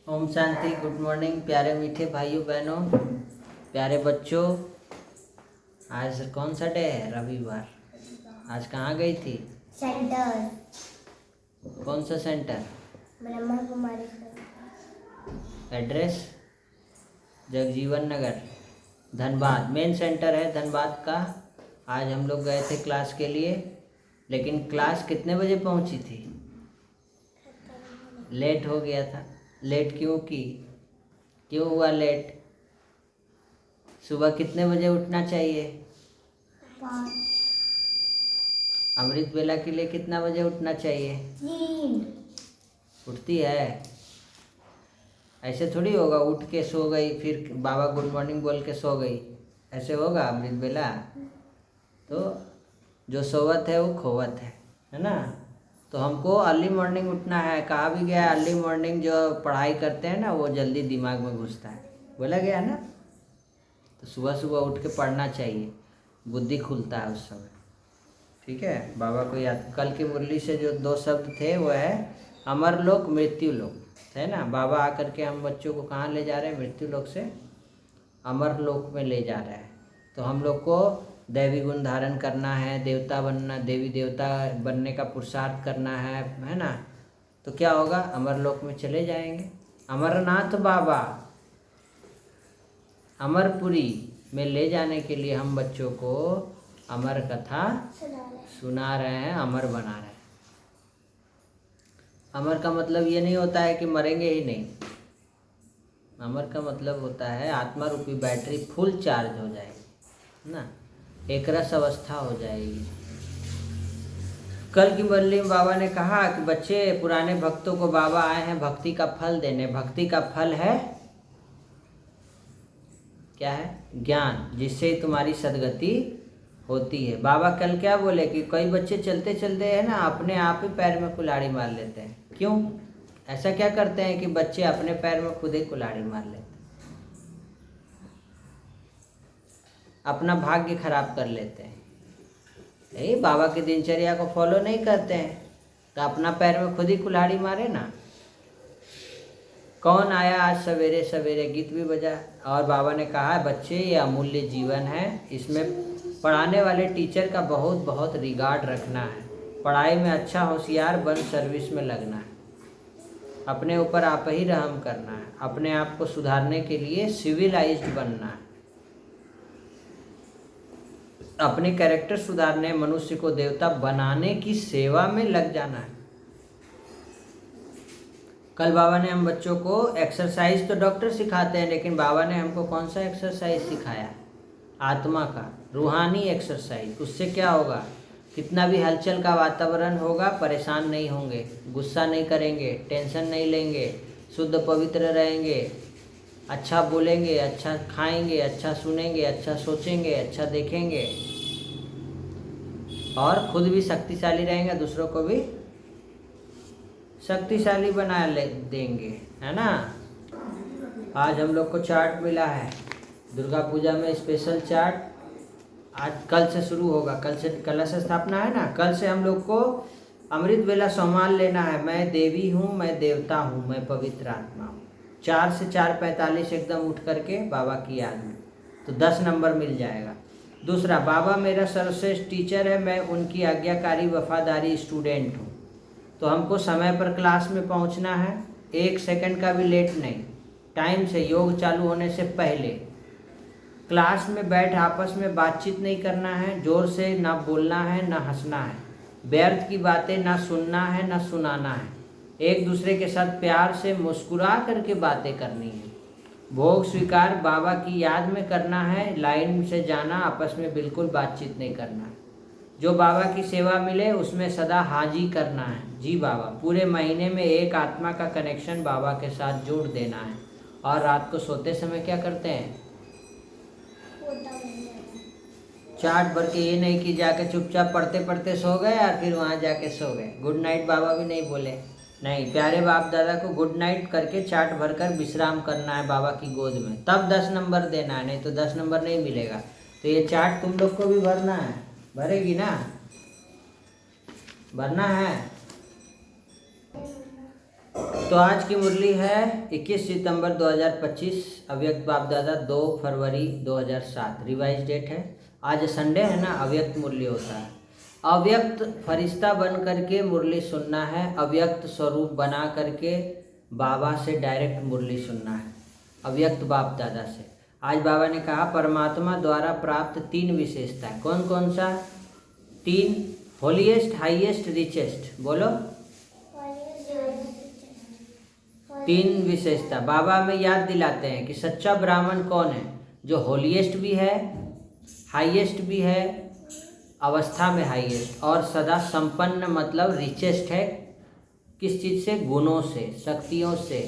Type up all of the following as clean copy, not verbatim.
Om Shanti. Good morning प्यारे मीठे भाइयों बहनों, प्यारे बच्चों। आज कौन सा डे है? रविवार। आज कहाँ गई थी? सेंटर। कौन सा सेंटर? ब्रह्मा कुमारी। एड्रेस? जगजीवन नगर, धनबाद। मेन सेंटर है धनबाद का। आज हम लोग गए थे क्लास के लिए, लेकिन क्लास कितने बजे पहुंची थी? लेट हो गया था। लेट क्यों की? क्यों हुआ लेट? सुबह कितने बजे उठना चाहिए? 5। अमृत वेला के लिए कितना बजे उठना चाहिए? 3। उठती है? ऐसे थोड़ी होगा उठ के सो गई फिर बाबा गुड मॉर्निंग बोल के सो गई, ऐसे होगा अमृत वेला? तो जो सोवत है वो खोवत है ना। तो हमको अर्ली मॉर्निंग उठना है। कहा भी गया अर्ली मॉर्निंग जो पढ़ाई करते हैं ना वो जल्दी दिमाग में घुसता है, बोला गया ना। तो सुबह सुबह उठ के पढ़ना चाहिए, बुद्धि खुलता है उस समय। ठीक है, बाबा को याद। कल की मुरली से जो 2 शब्द थे वो है अमरलोक मृत्युलोक, है ना। बाबा आकर के हम बच्चों को कहाँ ले जा रहे हैं? मृत्युलोक से अमरलोक में ले जा रहे हैं। तो हम लोग को दैवी गुण धारण करना है, देवता बनना, देवी देवता बनने का पुरुषार्थ करना है ना। तो क्या होगा? अमरलोक में चले जाएंगे। अमरनाथ बाबा अमरपुरी में ले जाने के लिए हम बच्चों को अमर कथा सुना रहे हैं, अमर बना रहे हैं। अमर का मतलब ये नहीं होता है कि मरेंगे ही नहीं। अमर का मतलब होता है आत्मा रूपी बैटरी फुल चार्ज हो जाएगी ना, एक रस अवस्था हो जाएगी। कल की मुरली में बाबा ने कहा कि बच्चे, पुराने भक्तों को बाबा आए हैं भक्ति का फल देने। भक्ति का फल है क्या है? ज्ञान, जिससे तुम्हारी सदगति होती है। बाबा कल क्या बोले कि कई बच्चे चलते चलते है ना अपने आप ही पैर में कुल्हाड़ी मार लेते हैं। क्यों ऐसा क्या करते हैं कि बच्चे अपने पैर में खुद ही कुल्हाड़ी मार लेते हैं? अपना भाग्य खराब कर लेते हैं। यही बाबा की दिनचर्या को फॉलो नहीं करते हैं तो अपना पैर में खुद ही कुल्हाड़ी मारे ना। कौन आया आज सवेरे सवेरे? गीत भी बजा। और बाबा ने कहा बच्चे ये अमूल्य जीवन है, इसमें पढ़ाने वाले टीचर का बहुत बहुत रिगार्ड रखना है। पढ़ाई में अच्छा होशियार बन सर्विस में लगना है। अपने ऊपर आप ही रहम करना है। अपने आप को सुधारने के लिए सिविलाइज्ड बनना है। अपने कैरेक्टर सुधारने, मनुष्य को देवता बनाने की सेवा में लग जाना है। कल बाबा ने हम बच्चों को एक्सरसाइज तो डॉक्टर सिखाते हैं, लेकिन बाबा ने हमको कौन सा एक्सरसाइज सिखाया? आत्मा का, रूहानी एक्सरसाइज। उससे क्या होगा? कितना भी हलचल का वातावरण होगा परेशान नहीं होंगे, गुस्सा नहीं करेंगे, टेंशन नहीं लेंगे, शुद्ध पवित्र रहेंगे, अच्छा बोलेंगे, अच्छा खाएंगे, अच्छा सुनेंगे, अच्छा सोचेंगे, अच्छा देखेंगे और खुद भी शक्तिशाली रहेंगे, दूसरों को भी शक्तिशाली बना ले देंगे, है ना। आज हम लोग को चार्ट मिला है दुर्गा पूजा में, स्पेशल चार्ट आज कल से शुरू होगा। कल से कलश स्थापना है ना। कल से हम लोग को अमृत वेला सम्मान लेना है। मैं देवी हूँ, मैं देवता हूँ, मैं पवित्र आत्मा हूँ। 4 से 4:45 एकदम उठ करके बाबा की याद में, तो 10 नंबर मिल जाएगा। दूसरा, बाबा मेरा सर्वश्रेष्ठ टीचर है, मैं उनकी आज्ञाकारी वफादारी स्टूडेंट हूँ। तो हमको समय पर क्लास में पहुँचना है, 1 सेकंड का भी लेट नहीं। टाइम से, योग चालू होने से पहले क्लास में बैठ आपस में बातचीत नहीं करना है, जोर से ना बोलना है ना हंसना है, व्यर्थ की बातें ना सुनना है ना सुनाना है। एक दूसरे के साथ प्यार से मुस्कुरा करके बातें करनी है। भोग स्वीकार बाबा की याद में करना है, लाइन से जाना, आपस में बिल्कुल बातचीत नहीं करना है। जो बाबा की सेवा मिले उसमें सदा हाजी करना है। जी बाबा, पूरे महीने में एक आत्मा का कनेक्शन बाबा के साथ जोड़ देना है। और रात को सोते समय क्या करते हैं? चार्ट भर के, ये नहीं कि जाके चुपचाप पढ़ते पढ़ते सो गए और फिर वहाँ जाके सो गए। गुड नाइट बाबा भी नहीं बोले, नहीं। प्यारे बाप दादा को गुड नाइट करके चार्ट भर कर विश्राम करना है बाबा की गोद में, तब 10 नंबर देना है, नहीं तो 10 नंबर नहीं मिलेगा। तो ये चार्ट तुम लोग को भी भरना है, भरेगी ना? भरना है। तो आज की मुरली है 21 सितंबर 2025, अव्यक्त बाप दादा 2 फरवरी 2007, रिवाइज डेट है। आज संडे है ना, अव्यक्त मुरली होता है। अव्यक्त फरिश्ता बन करके मुरली सुनना है, अव्यक्त स्वरूप बना करके बाबा से डायरेक्ट मुरली सुनना है, अव्यक्त बाप दादा से। आज बाबा ने कहा परमात्मा द्वारा प्राप्त 3 विशेषता है। कौन कौन सा 3? Holiest, highest, richest. बोलो 3 विशेषता बाबा में याद दिलाते हैं कि सच्चा ब्राह्मण कौन है, जो होलीएस्ट भी है, हाईएस्ट भी है, अवस्था में हाईएस्ट, और सदा संपन्न मतलब रिचेस्ट है। किस चीज़ से? गुणों से, शक्तियों से।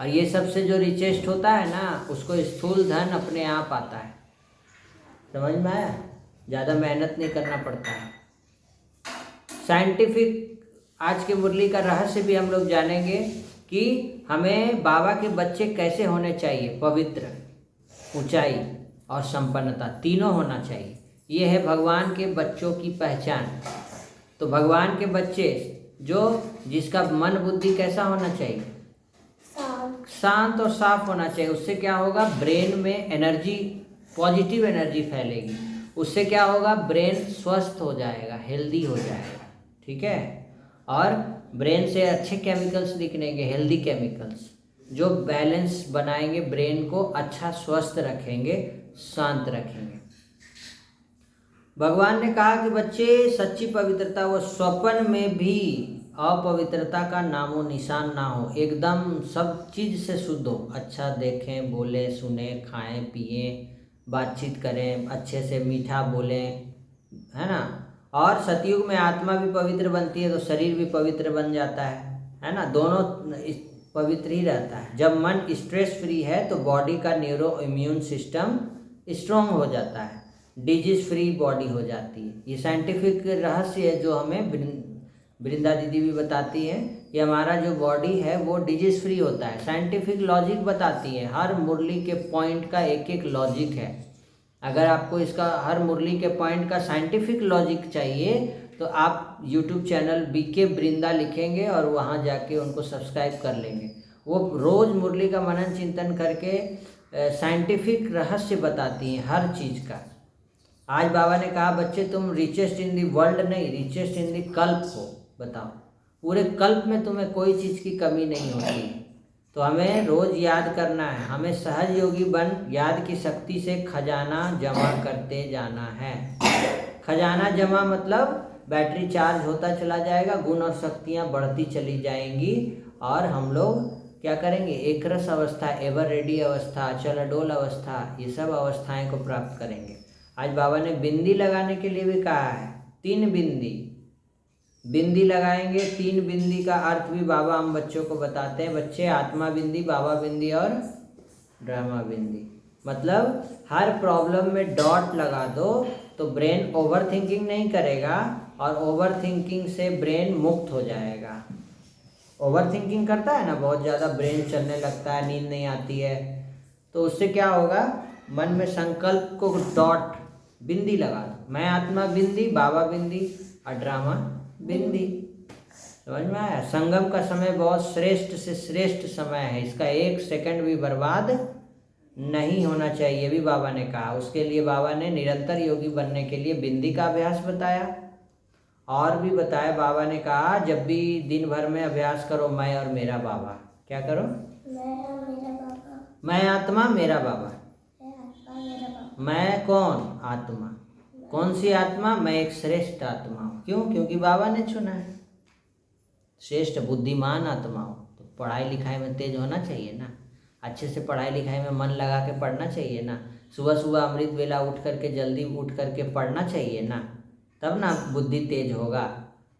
और ये सबसे जो रिचेस्ट होता है ना, उसको स्थूल धन अपने आप आता है। समझ में आया? ज़्यादा मेहनत नहीं करना पड़ता है। साइंटिफिक आज की मुरली का रहस्य भी हम लोग जानेंगे कि हमें बाबा के बच्चे कैसे होने चाहिए। पवित्र, ऊंचाई और संपन्नता तीनों होना चाहिए। ये है भगवान के बच्चों की पहचान। तो भगवान के बच्चे जिसका मन बुद्धि कैसा होना चाहिए? शांत और साफ होना चाहिए। उससे क्या होगा? ब्रेन में एनर्जी, पॉजिटिव एनर्जी फैलेगी। उससे क्या होगा? ब्रेन स्वस्थ हो जाएगा, हेल्दी हो जाएगा। ठीक है? और ब्रेन से अच्छे केमिकल्स निकलेंगे, हेल्दी केमिकल्स, जो बैलेंस बनाएंगे, ब्रेन को अच्छा स्वस्थ रखेंगे, शांत रखेंगे। भगवान ने कहा कि बच्चे सच्ची पवित्रता, वो स्वप्न में भी अपवित्रता का नामो निशान ना हो, एकदम सब चीज़ से शुद्ध हो। अच्छा देखें, बोले, सुने, खाएं, पिए, बातचीत करें, अच्छे से मीठा बोलें, है ना। और सतयुग में आत्मा भी पवित्र बनती है तो शरीर भी पवित्र बन जाता है ना। दोनों पवित्र ही रहता है। जब मन स्ट्रेस फ्री है तो बॉडी का न्यूरो इम्यून सिस्टम स्ट्रॉन्ग हो जाता है, डिजीज फ्री बॉडी हो जाती है। ये साइंटिफिक रहस्य है जो हमें वृंदा दीदी भी बताती है कि हमारा जो बॉडी है वो डिजीज फ्री होता है। साइंटिफिक लॉजिक बताती है, हर मुरली के पॉइंट का एक एक लॉजिक है। अगर आपको इसका हर मुरली के पॉइंट का साइंटिफिक लॉजिक चाहिए तो आप यूट्यूब चैनल बीके वृंदा लिखेंगे और वहाँ जाके उनको सब्सक्राइब कर लेंगे। वो रोज़ मुरली का मनन चिंतन करके साइंटिफिक रहस्य बताती हैं हर चीज़ का। आज बाबा ने कहा बच्चे तुम रिचेस्ट इन दी वर्ल्ड नहीं, रिचेस्ट इन दी कल्प हो। बताओ, पूरे कल्प में तुम्हें कोई चीज़ की कमी नहीं होती। तो हमें रोज़ याद करना है, हमें सहज योगी बन याद की शक्ति से खजाना जमा करते जाना है। खजाना जमा मतलब बैटरी चार्ज होता चला जाएगा, गुण और शक्तियाँ बढ़ती चली जाएंगी और हम लोग क्या करेंगे? एक रस अवस्था, एवर रेडी अवस्था, अचल अडोल अवस्था, ये सब अवस्थाएं को प्राप्त करेंगे। आज बाबा ने बिंदी लगाने के लिए भी कहा है, 3 बिंदी लगाएंगे। 3 बिंदी का अर्थ भी बाबा हम बच्चों को बताते हैं। बच्चे आत्मा बिंदी, बाबा बिंदी और ड्रामा बिंदी, मतलब हर प्रॉब्लम में डॉट लगा दो तो ब्रेन ओवर थिंकिंग नहीं करेगा और ओवर थिंकिंग से ब्रेन मुक्त हो जाएगा। ओवर थिंकिंग करता है ना, बहुत ज़्यादा ब्रेन चलने लगता है, नींद नहीं आती है, तो उससे क्या होगा? मन में संकल्प को डॉट बिंदी लगा दो। मैं आत्मा बिंदी, बाबा बिंदी और ड्रामा बिंदी। समझ में आया? संगम का समय बहुत श्रेष्ठ से श्रेष्ठ समय है, इसका 1 सेकंड भी बर्बाद नहीं होना चाहिए, ये भी बाबा ने कहा। उसके लिए बाबा ने निरंतर योगी बनने के लिए बिंदी का अभ्यास बताया और भी बताया। बाबा ने कहा जब भी दिन भर में अभ्यास करो, मैं और मेरा बाबा। क्या करो? मैं और मेरा बाबा। मैं आत्मा, मेरा बाबा। मेरा बाबा। मैं कौन? आत्मा। कौन सी आत्मा? मैं एक श्रेष्ठ आत्मा हूँ। क्यों? क्योंकि बाबा ने चुना है। श्रेष्ठ बुद्धिमान आत्मा हो तो पढ़ाई लिखाई में तेज होना चाहिए ना, अच्छे से पढ़ाई लिखाई में मन लगा के पढ़ना चाहिए ना। सुबह सुबह अमृत वेला उठ करके, जल्दी उठ करके पढ़ना चाहिए ना, तब ना बुद्धि तेज होगा।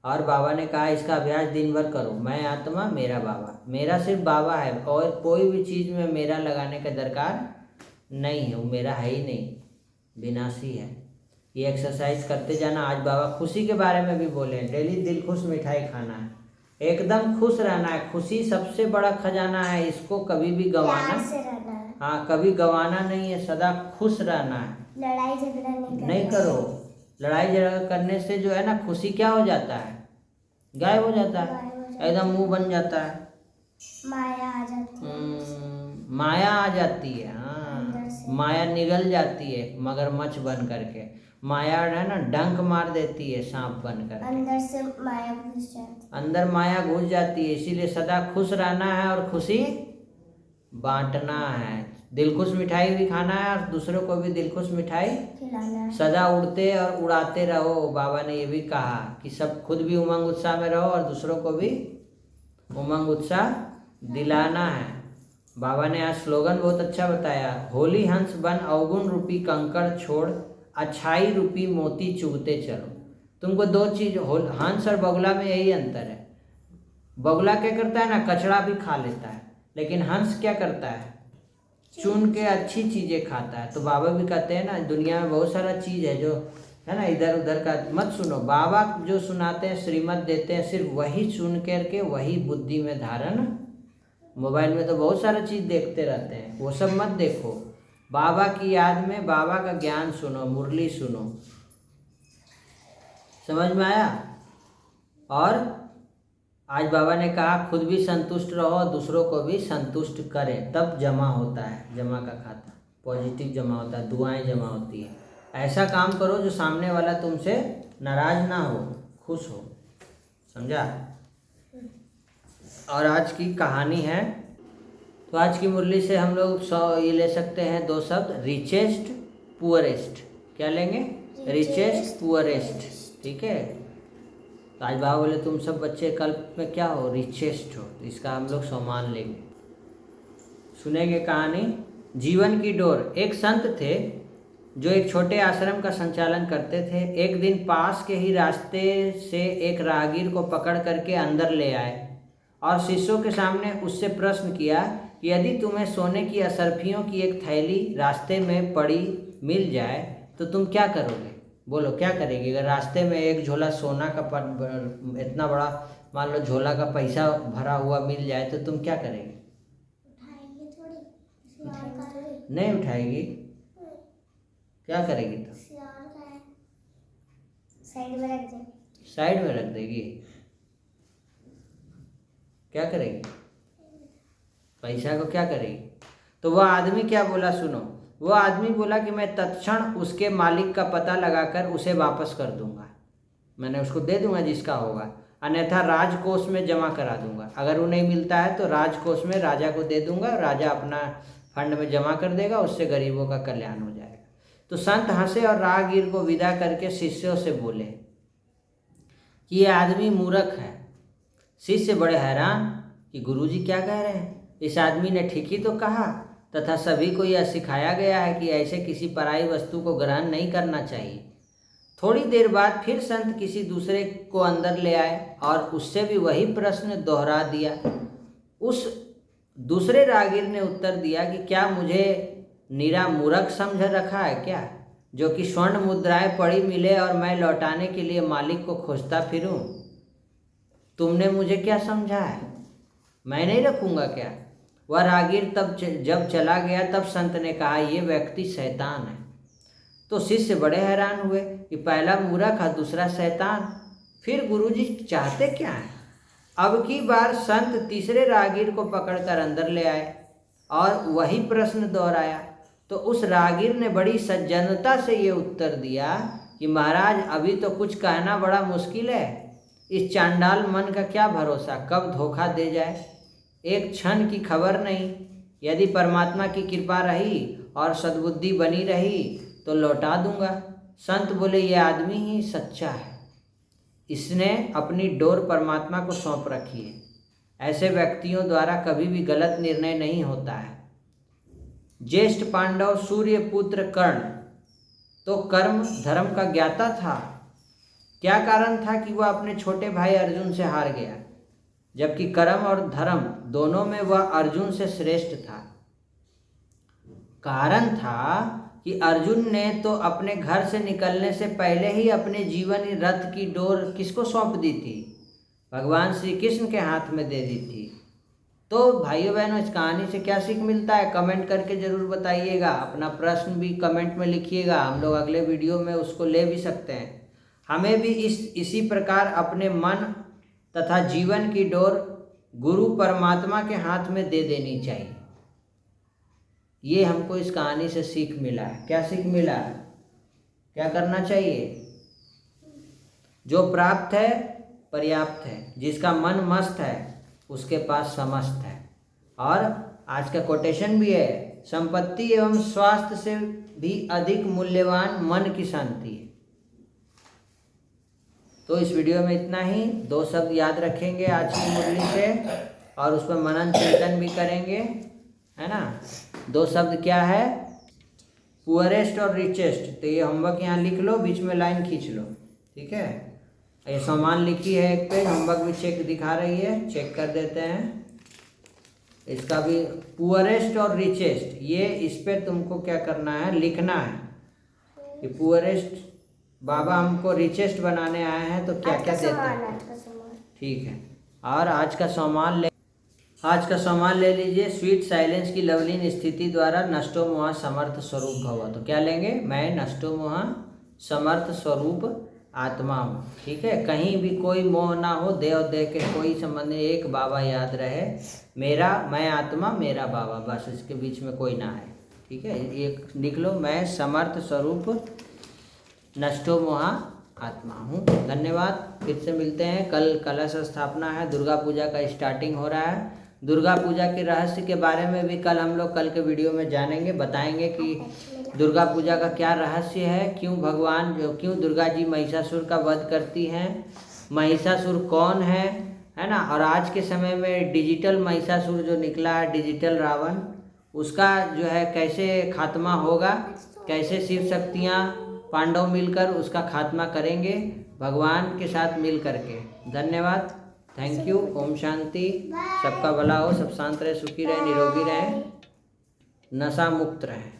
और बाबा ने कहा इसका अभ्यास दिन भर करो। मैं आत्मा, मेरा बाबा। मेरा सिर्फ बाबा है और कोई भी चीज़ में मेरा लगाने का दरकार नहीं है, वो मेरा है ही नहीं, विनाशी है। ये एक्सरसाइज करते जाना। आज बाबा खुशी के बारे में भी बोले, डेली दिल खुश मिठाई खाना है, एकदम खुश रहना है। खुशी सबसे बड़ा खजाना है, इसको कभी भी गंवाना, प्यार से रहना है। हाँ, कभी गंवाना नहीं है, सदा खुश रहना है। लड़ाई झगड़ा नहीं करो। लड़ाई झगड़ा करने से जो है ना, खुशी क्या हो जाता है? गायब हो जाता है, एकदम मुंह बन जाता है। माया आ जाती है माया आ जाती है। हाँ, अंदर से। माया निगल जाती है मगरमच्छ बन करके। माया है ना, डंक मार देती है सांप बन करके। अंदर से माया घुस जाती है। अंदर माया घुस जाती है। इसीलिए सदा खुश रहना है और खुशी बांटना है। दिलखुश मिठाई भी खाना है और दूसरों को भी दिलखुश मिठाई खिलाना है। सदा उड़ते और उड़ाते रहो। बाबा ने ये भी कहा कि सब खुद भी उमंग उत्साह में रहो और दूसरों को भी उमंग उत्साह दिलाना है। बाबा ने आज स्लोगन बहुत अच्छा बताया, होली हंस बन अवगुण रूपी कंकड़ छोड़, अच्छाई रूपी मोती चुगते चलो। तुमको दो चीज, हंस और बगुला में यही अंतर है। बगुला क्या करता है ना, कचड़ा भी खा लेता है, लेकिन हंस क्या करता है, चुन के अच्छी चीजें खाता है। तो बाबा भी कहते हैं ना, दुनिया में बहुत सारा चीज है जो है ना, इधर उधर का मत सुनो। बाबा जो सुनाते हैं, श्रीमत देते हैं, सिर्फ वही सुन करके वही बुद्धि में धारण। मोबाइल में तो बहुत सारा चीज देखते रहते हैं, वो सब मत देखो। बाबा की याद में बाबा का ज्ञान सुनो, मुरली सुनो। समझ में आया? और आज बाबा ने कहा खुद भी संतुष्ट रहो, दूसरों को भी संतुष्ट करें, तब जमा होता है, जमा का खाता पॉजिटिव जमा होता है, दुआएं जमा होती है। ऐसा काम करो जो सामने वाला तुमसे नाराज ना हो, खुश हो। समझा? और आज की कहानी है, तो आज की मुरली से हम लोग ये ले सकते हैं दो शब्द, रिचेस्ट पुअरेस्ट। क्या लेंगे? Richest poorest. ठीक है। तो आज बाबा बोले तुम सब बच्चे कल में क्या हो, रिचेस्ट हो। तो इसका हम लोग सम्मान लेंगे। सुनेंगे कहानी, जीवन की डोर। एक संत थे जो एक छोटे आश्रम का संचालन करते थे। एक दिन पास के ही रास्ते से एक राहगीर को पकड़ करके अंदर ले आए और शिष्यों के सामने उससे प्रश्न किया कि यदि तुम्हें सोने की असरफियों की एक थैली रास्ते में पड़ी मिल जाए तो तुम क्या करोगे? बोलो क्या करेगी? अगर रास्ते में एक झोला सोना का इतना बड़ा मान लो झोला का पैसा भरा हुआ मिल जाए तो तुम क्या करेगी? उठाएंगे थोड़ी, नहीं उठाएगी। क्या करेगी? तो साइड में रख देंगे। साइड में रख देगी। क्या करेगी? पैसा को क्या करेगी? तो वह आदमी क्या बोला सुनो। वह आदमी बोला कि मैं तत्क्षण उसके मालिक का पता लगाकर उसे वापस कर दूंगा, मैंने उसको दे दूंगा जिसका होगा, अन्यथा राजकोष में जमा करा दूंगा। अगर वो नहीं मिलता है तो राजकोष में राजा को दे दूंगा, राजा अपना फंड में जमा कर देगा, उससे गरीबों का कल्याण हो जाएगा। तो संत हंसे और राहगीर को विदा करके शिष्यों से बोले कि ये आदमी मूर्ख है। शिष्य बड़े हैरान कि गुरुजी क्या कह रहे हैं, इस आदमी ने ठीक ही तो कहा, तथा सभी को यह सिखाया गया है कि ऐसे किसी पराई वस्तु को ग्रहण नहीं करना चाहिए। थोड़ी देर बाद फिर संत किसी दूसरे को अंदर ले आए और उससे भी वही प्रश्न दोहरा दिया। उस दूसरे राहगीर ने उत्तर दिया कि क्या मुझे निरा मूर्ख समझ रखा है क्या, जो कि स्वर्ण मुद्राएं पड़ी मिले और मैं लौटाने के लिए मालिक को खोजता फिरूं? तुमने मुझे क्या समझा है, मैं नहीं रखूंगा क्या? वह राहगीर तब जब चला गया तब संत ने कहा ये व्यक्ति शैतान है। तो शिष्य बड़े हैरान हुए कि पहला मूर्ख और दूसरा शैतान, फिर गुरुजी चाहते क्या हैं? अब की बार संत तीसरे राहगीर को पकड़कर अंदर ले आए और वही प्रश्न दोहराया। तो उस राहगीर ने बड़ी सज्जनता से ये उत्तर दिया कि महाराज अभी तो कुछ कहना बड़ा मुश्किल है, इस चांडाल मन का क्या भरोसा, कब धोखा दे जाए, एक क्षण की खबर नहीं। यदि परमात्मा की कृपा रही और सद्बुद्धि बनी रही तो लौटा दूंगा। संत बोले ये आदमी ही सच्चा है, इसने अपनी डोर परमात्मा को सौंप रखी है। ऐसे व्यक्तियों द्वारा कभी भी गलत निर्णय नहीं होता है। ज्येष्ठ पांडव सूर्य पुत्र कर्ण तो कर्म धर्म का ज्ञाता था। क्या कारण था कि वह अपने छोटे भाई अर्जुन से हार गया, जबकि कर्म और धर्म दोनों में वह अर्जुन से श्रेष्ठ था? कारण था कि अर्जुन ने तो अपने घर से निकलने से पहले ही अपने जीवन रथ की डोर किसको सौंप दी थी? भगवान श्री कृष्ण के हाथ में दे दी थी। तो भाइयों बहनों, इस कहानी से क्या सीख मिलता है, कमेंट करके ज़रूर बताइएगा। अपना प्रश्न भी कमेंट में लिखिएगा, हम लोग अगले वीडियो में उसको ले भी सकते हैं। हमें भी इसी प्रकार अपने मन तथा जीवन की डोर गुरु परमात्मा के हाथ में दे देनी चाहिए। ये हमको इस कहानी से सीख मिला है। क्या सीख मिला है? क्या करना चाहिए? जो प्राप्त है पर्याप्त है, जिसका मन मस्त है उसके पास समस्त है। और आज का कोटेशन भी है, संपत्ति एवं स्वास्थ्य से भी अधिक मूल्यवान मन की शांति है। तो इस वीडियो में इतना ही। 2 शब्द याद रखेंगे आज की मुरली से और उस पर मनन चिंतन भी करेंगे, है ना। 2 शब्द क्या है? पुअरेस्ट और रिचेस्ट। तो ये होमवर्क यहाँ लिख लो, बीच में लाइन खींच लो, ठीक है। ये सामान लिखी है एक पेज, होमवर्क भी चेक दिखा रही है, चेक कर देते हैं। इसका भी पुअरेस्ट और रिचेस्ट, ये इस पे तुमको क्या करना है? लिखना है कि पुअरेस्ट, बाबा हमको रिचेस्ट बनाने आए हैं तो क्या क्या देते हैं, ठीक है। और आज का सामान ले लीजिए। स्वीट साइलेंस की लवलीन स्थिति द्वारा नष्टो मोह समर्थ स्वरूप भव। तो क्या लेंगे? मैं नष्टो मोह समर्थ स्वरूप आत्मा हूँ, ठीक है। कहीं भी कोई मोह ना हो, देव देह के कोई संबंध नहीं, एक बाबा याद रहे, मेरा, मैं आत्मा, मेरा बाबा, बस इसके बीच में कोई ना है, ठीक है। एक लिख लो, मैं समर्थ स्वरूप नष्टो मोह आत्मा हूँ। धन्यवाद। फिर से मिलते हैं। कल कलश स्थापना है, दुर्गा पूजा का स्टार्टिंग हो रहा है। दुर्गा पूजा के रहस्य के बारे में भी कल हम लोग कल के वीडियो में जानेंगे, बताएंगे कि दुर्गा पूजा का क्या रहस्य है, क्यों दुर्गा जी महिषासुर का वध करती हैं, महिषासुर कौन है ना। और आज के समय में डिजिटल महिषासुर जो निकला है, डिजिटल रावण, उसका जो है कैसे खात्मा होगा, कैसे शिव शक्तियाँ पांडव मिलकर उसका खात्मा करेंगे भगवान के साथ मिल करके। धन्यवाद, थैंक यू। ओम शांति। सबका भला हो, सब शांत रहे, सुखी रहे, निरोगी रहे, नशा मुक्त रहे।